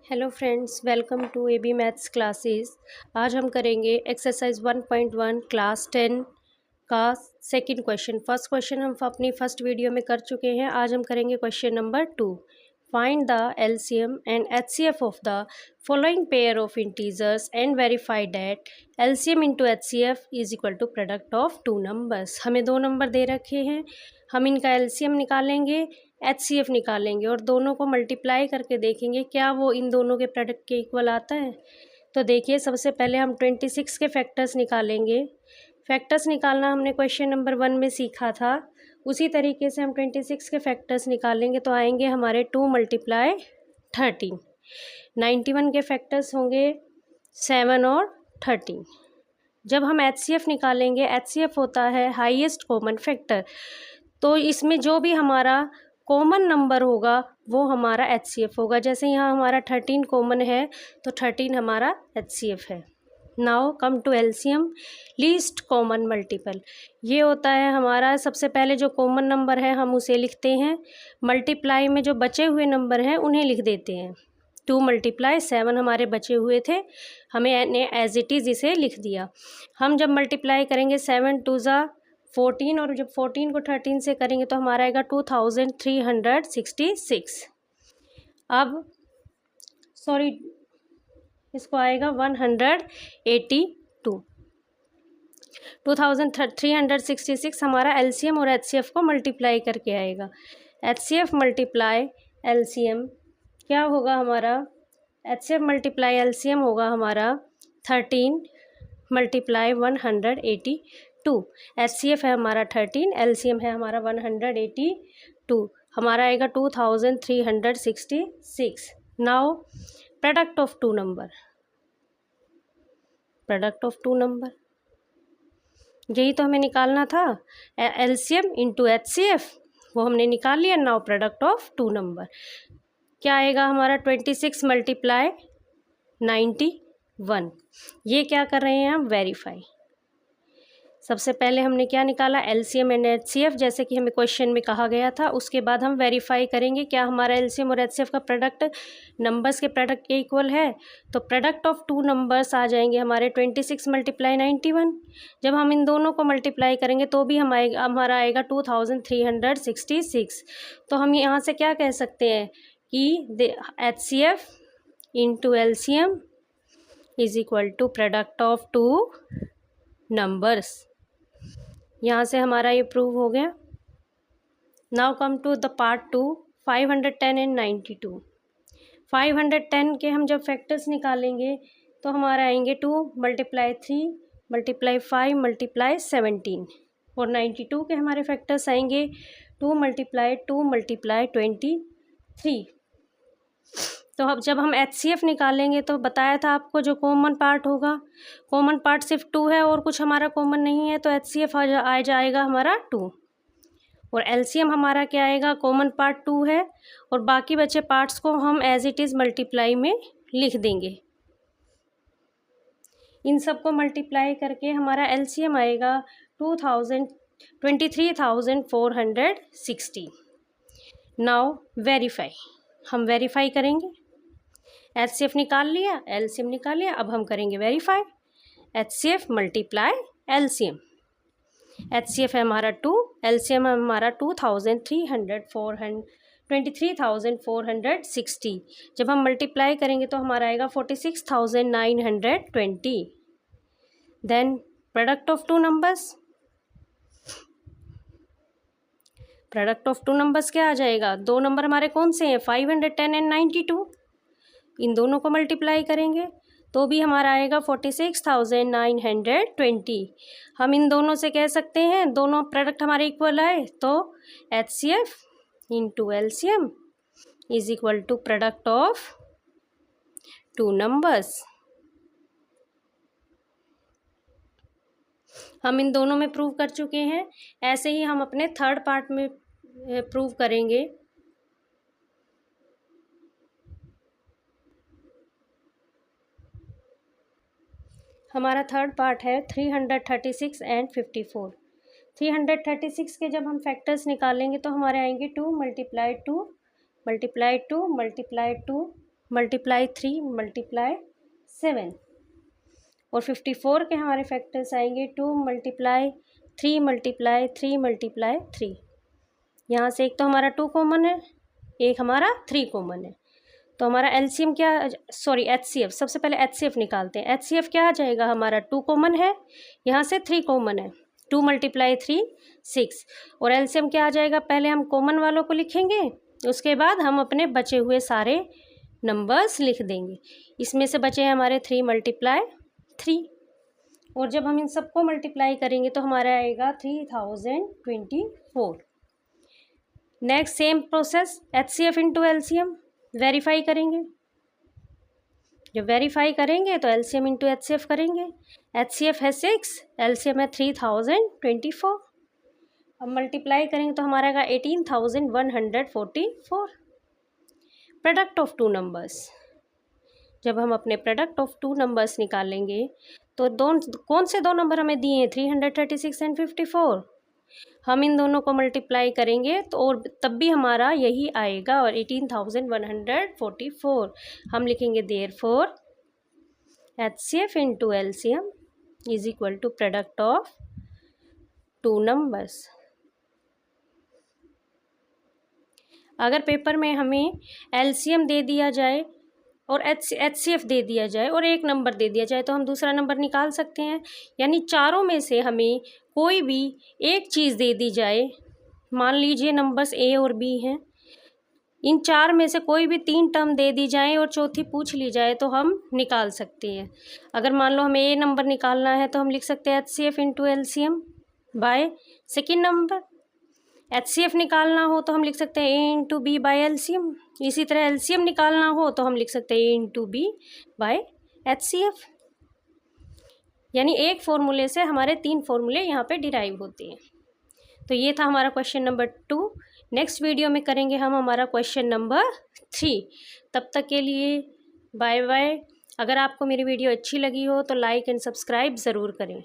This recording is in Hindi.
Hello friends, welcome to AB maths classes. आज हम करेंगे एक्सरसाइज 1.1 क्लास 10 का सेकंड क्वेश्चन। फर्स्ट क्वेश्चन हम अपनी फर्स्ट वीडियो में कर चुके हैं। आज हम करेंगे question number 2। Find the LCM and HCF of the following pair of integers and verify that LCM into HCF is equal to product of two numbers. हमें दो नंबर दे रखे हैं, हम इनका एलसीएम निकालेंगे, एचसीएफ निकालेंगे और दोनों को मल्टीप्लाई करके देखेंगे क्या वो इन दोनों के प्रोडक्ट के इक्वल आता है। तो देखिए, सबसे पहले हम 26 के फैक्टर्स निकालेंगे। फैक्टर्स निकालना हमने क्वेश्चन नंबर 1 में सीखा था, उसी तरीके से हम 26 के फैक्टर्स निकालेंगे तो आएंगे हमारे 2 × 13। 91 के फैक्टर्स होंगे 7 और 13। जब हम एचसीएफ निकालेंगे, एचसीएफ होता है हाईएस्ट कॉमन फैक्टर, तो इसमें जो भी हमारा कॉमन नंबर होगा वो हमारा एचसीएफ होगा। जैसे यहाँ हमारा 13 कॉमन है तो 13 हमारा एचसीएफ है। Now come to LCM, least common multiple. ये होता है हमारा सबसे पहले जो कॉमन नंबर है हम उसे लिखते हैं, मल्टीप्लाई में जो बचे हुए नंबर हैं उन्हें लिख देते हैं। 2 × 7 हमारे बचे हुए थे, हमें एज इट इज़ इसे लिख दिया। हम जब मल्टीप्लाई करेंगे 7 2 ज़ा 14 और जब 14 को 13 से करेंगे तो हमारा आएगा 2366। अब इसको आएगा 182। 2366 हमारा एलसीएम और एचसीएफ को मल्टीप्लाई करके आएगा। एचसीएफ मल्टीप्लाई एलसीएम क्या होगा हमारा? एचसीएफ मल्टीप्लाई एलसीएम होगा हमारा 13 × 182। एचसीएफ है हमारा 13, एलसीएम है हमारा 182, हमारा आएगा 2366। Now product of two number, यही तो हमें निकालना था, एलसीएम इंटू एचसीएफ, वो हमने निकाल लिया। Now product of two number क्या आएगा हमारा? 26 × 91। ये क्या कर रहे हैं हम? वेरीफाई। सबसे पहले हमने क्या निकाला? एलसीएम एंड एचसीएफ, जैसे कि हमें क्वेश्चन में कहा गया था। उसके बाद हम वेरीफाई करेंगे क्या हमारा एलसीएम और एचसीएफ का प्रोडक्ट नंबर्स के प्रोडक्ट के इक्वल है। तो प्रोडक्ट ऑफ टू नंबर्स आ जाएंगे हमारे 26 × 91। जब हम इन दोनों को मल्टीप्लाई करेंगे तो भी हमारा आएगा 2366। तो हम यहाँ से क्या कह सकते हैं कि HCF into LCM is equal to product of two numbers. यहाँ से हमारा ये प्रूव हो गया। Now come to the part 2, 510 and 92। 510 के हम जब फैक्टर्स निकालेंगे तो हमारा आएंगे 2 × 3 × 5 × 17 और 92 के हमारे फैक्टर्स आएंगे 2 × 2 × 23। तो अब जब हम एचसीएफ निकालेंगे तो बताया था आपको जो कॉमन पार्ट होगा, कॉमन पार्ट सिर्फ 2 है और कुछ हमारा कॉमन नहीं है, तो एचसीएफ आ जाएगा हमारा 2। और एलसीएम हमारा क्या आएगा? कॉमन पार्ट 2 है और बाकी बचे पार्ट्स को हम एज इट इज़ मल्टीप्लाई में लिख देंगे। इन सब को मल्टीप्लाई करके हमारा एलसीएम आएगा 23,460। नाउ वेरीफाई, हम वेरीफाई करेंगे। एचसीएफ निकाल लिया, एलसीएम निकाल लिया, अब हम करेंगे verify. HCF multiply LCM, HCF है हमारा 2, एलसीएम है हमारा 23,460। जब हम मल्टीप्लाई करेंगे तो हमारा आएगा 46,920। Then product of two numbers, product of two numbers क्या आ जाएगा? दो नंबर हमारे कौन से हैं? 510 एंड 92। इन दोनों को मल्टीप्लाई करेंगे तो भी हमारा आएगा 46,920। हम इन दोनों से कह सकते हैं दोनों प्रोडक्ट हमारे इक्वल आए, तो HCF into LCM is equal to product of two numbers. हम इन दोनों में प्रूव कर चुके हैं, ऐसे ही हम अपने थर्ड पार्ट में प्रूव करेंगे। हमारा थर्ड पार्ट है 336 एंड 54। 336 के जब हम फैक्टर्स निकालेंगे तो हमारे आएंगे 2 × 2 × 2 × 2 × 2 मल्टीप्लाई 3 मल्टीप्लाई 7, और 54 के हमारे फैक्टर्स आएंगे 2 मल्टीप्लाई 3 मल्टीप्लाई 3 मल्टीप्लाई 3। यहाँ से एक तो हमारा 2 कॉमन है, एक हमारा 3 कॉमन है, तो हमारा एलसीएम क्या, सॉरी एचसीएफ, सबसे पहले एचसीएफ निकालते हैं। एचसीएफ क्या आ जाएगा, हमारा 2 कॉमन है, यहाँ से 3 कॉमन है, 2 मल्टीप्लाई 3 6, और एलसीएम क्या आ जाएगा, पहले हम कॉमन वालों को लिखेंगे, उसके बाद हम अपने बचे हुए सारे नंबर्स लिख देंगे। इसमें से बचे हैं हमारे 3 मल्टीप्लाई 3, और जब हम इन सबको मल्टीप्लाई करेंगे तो हमारा आएगा 3024। Next same process, HCF into LCM verify करेंगे। जब वेरीफाई करेंगे तो एलसीएम इंटू एचसीएफ करेंगे। एचसीएफ है 6, एलसीएम है 3024। अब मल्टीप्लाई करेंगे तो हमारा आएगा 18144। प्रोडक्ट ऑफ 2 नंबर्स, जब हम अपने प्रोडक्ट ऑफ 2 नंबर्स निकालेंगे तो कौन से 2 नंबर हमें दिए हैं, 336 एंड 54, हम इन दोनों को मल्टीप्लाई करेंगे तो और तब भी हमारा यही आएगा, और 18144 हम लिखेंगे। Therefore HCF into LCM is equal to product of 2 numbers. अगर पेपर में हमें एलसीएम दे दिया जाए और एचसीएफ दे दिया जाए और एक नंबर दे दिया जाए तो हम दूसरा नंबर निकाल सकते हैं। यानी चारों में से हमें कोई भी एक चीज़ दे दी जाए, मान लीजिए नंबर्स ए और बी हैं, इन 4 में से कोई भी 3 टर्म दे दी जाए और चौथी पूछ ली जाए तो हम निकाल सकते हैं। अगर मान लो हमें ए नंबर निकालना है तो हम लिख सकते हैं HCF into LCM by second number. HCF निकालना हो तो हम लिख सकते हैं ए इंटू बी बाय एलसीएम। इसी तरह एलसीएम निकालना हो तो हम लिख सकते हैं ए इंटू बी बाय एचसीएफ। यानी एक फॉर्मूले से हमारे 3 फॉर्मूले यहाँ पे डिराइव होते हैं। तो ये था हमारा क्वेश्चन नंबर 2। नेक्स्ट वीडियो में करेंगे हम हमारा क्वेश्चन नंबर 3। तब तक के लिए बाय बाय। अगर आपको मेरी वीडियो अच्छी लगी हो तो लाइक एंड सब्सक्राइब ज़रूर करें।